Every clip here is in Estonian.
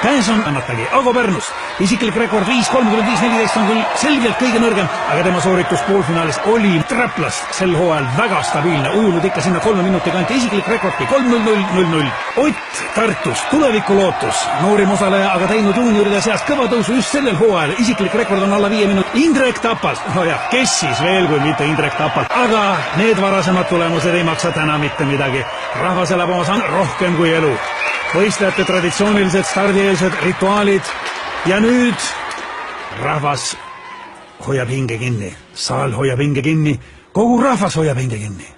käes on annatagi Ago Pärnus. Isiklik rekord 5.35.14 on küll selgelt kõige nõrgem, aga tema sooritus poolfinaalis oli Raplas sel hooajal väga stabiilne, ujunud ikka sinna 3 minuti kanti. Isiklik rekordki 3.00.00. Ott Tartus, tuleviku lootus. Noorim osaleja aga teinud juunioride seas kõva tõusu just sellel hooajal. Isiklik rekord on alla 5 minuti. Indrek Tapal, no jah, kes siis veel kui mitte Indrek Tapal. Aga need varasemad tulemused ei maksa täna mitte midagi. Rahvas elab omas rohkem kui elu. Võistlejate traditsioonilised stardieelsed rituaalid ja nüüd rahvas hoiab hinge kinni. Saal hoiab hinge kinni. Kogu rahvas hoiab hinge kinni.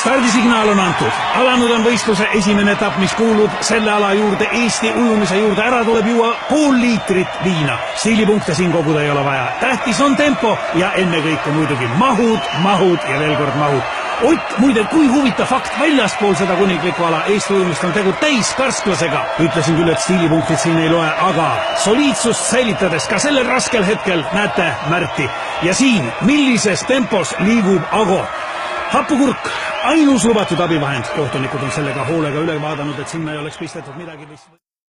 Stardisignaal on antud. Alanud on võistluse esimene etapp, mis kuulub selle ala juurde, Eesti ujumise juurde. Ära tuleb juua pool liitrit viina. Stiilipunkte siin koguda ei ole vaja. Tähtis on tempo ja ennekõike muidugi mahud ja veel kord mahud. Ott, muide, kui huvitav fakt, väljaspool seda kuninglikku ala Eesti ujumist on tegu täis karsklasega. Ütlesin küll, et stiilipunktid siin ei loe, aga soliidsust säilitades ka sellel raskel hetkel näete Märti. Ja siin, millises tempos liigub Ago. Happukurk, ainus lubatud abivahend. Kohtunikud on sellega hoolega üle vaadanud, et sinna ei oleks pistetud midagi.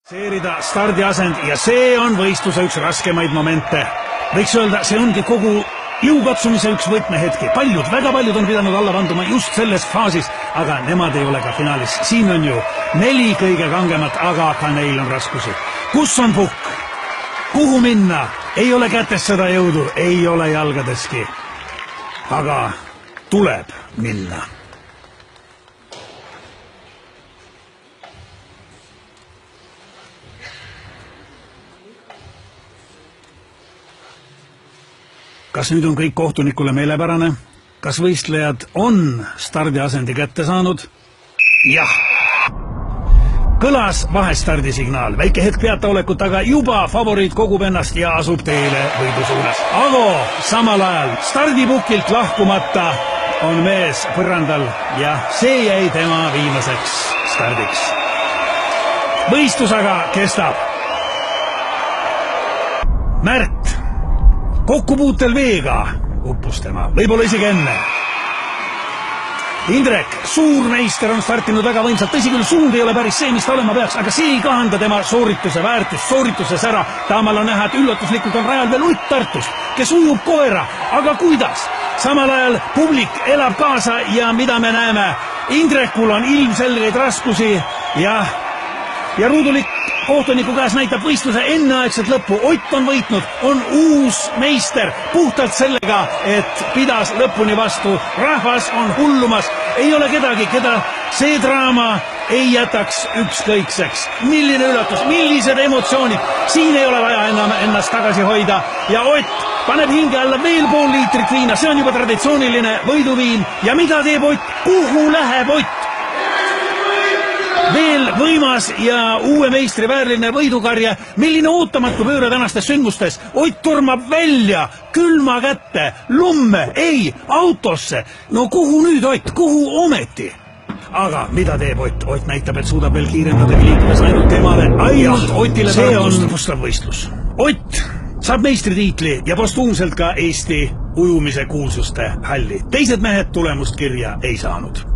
Seerida stardiasend ja see on võistluse üks raskemaid momente. Võiks öelda, see ongi kogu jõukatsumise üks võtmehetki. Väga paljud on pidanud alla vanduma just selles faasis, aga nemad ei ole ka finaalis. Siin on ju 4 kõige kangemat, aga ka neil on raskusi. Kus on pukk? Kuhu minna? Ei ole kätes seda jõudu, ei ole jalgadeski. Aga tuleb minna. Kas nüüd on kõik kohtunikule meelepärane? Kas võistlejad on stardiasendi kätte saanud? Jah. Kõlas vahestardisignaal. Väike hetk peataolekut, aga juba favoriit kogub ennast ja asub teele võidu suunas. Ago samal ajal stardipukilt lahkumata on mees põrandal ja see jäi tema viimaseks stardiks. Võistlus aga kestab. Märt kokkupuutel veega uppus tema, võib-olla isegi enne. Indrek, suurmeister, on startinud väga võimsalt, tõsi küll, suund ei ole päris see, mis ta olema peaks, aga see ei kahanda tema soorituse väärtust, soorituses ära. Taamal on näha, et üllatuslikult on rajal veel Ott Tartust, kes ujub koera, aga kuidas? Samal ajal publik elab kaasa ja mida me näeme? Indrekul on ilmselgeid raskusi ja ruudulik kohtuniku käes näitab võistluse enneaegset lõppu. Ott on võitnud, on uus meister puhtalt sellega, et pidas lõpuni vastu. Rahvas on hullumas, ei ole kedagi, keda see draama ei jätaks ükskõikseks. Milline üllatus, millised emotsioonid, siin ei ole vaja enam ennast tagasi hoida ja Ott paneb hinge alla veel pool liitrit viina, see on juba traditsiooniline võiduviin. Ja mida teeb Ott? Kuhu läheb Ott? Veel võimas ja uue meistri vääriline võidukarje. Milline ootamatu pööre tänastes sündmustes. Ott tormab välja, külma kätte, lumme, ei, autosse. No kuhu nüüd Ott, kuhu ometi? Aga mida teeb Ott? Ott näitab, et suudab veel kiirendada liikudes ainult temale. Ainult Otile see on pustav võistlus. Ott saab meistritiitli ja postuumselt ka Eesti ujumise kuulsuste halli. Teised mehed tulemust kirja ei saanud.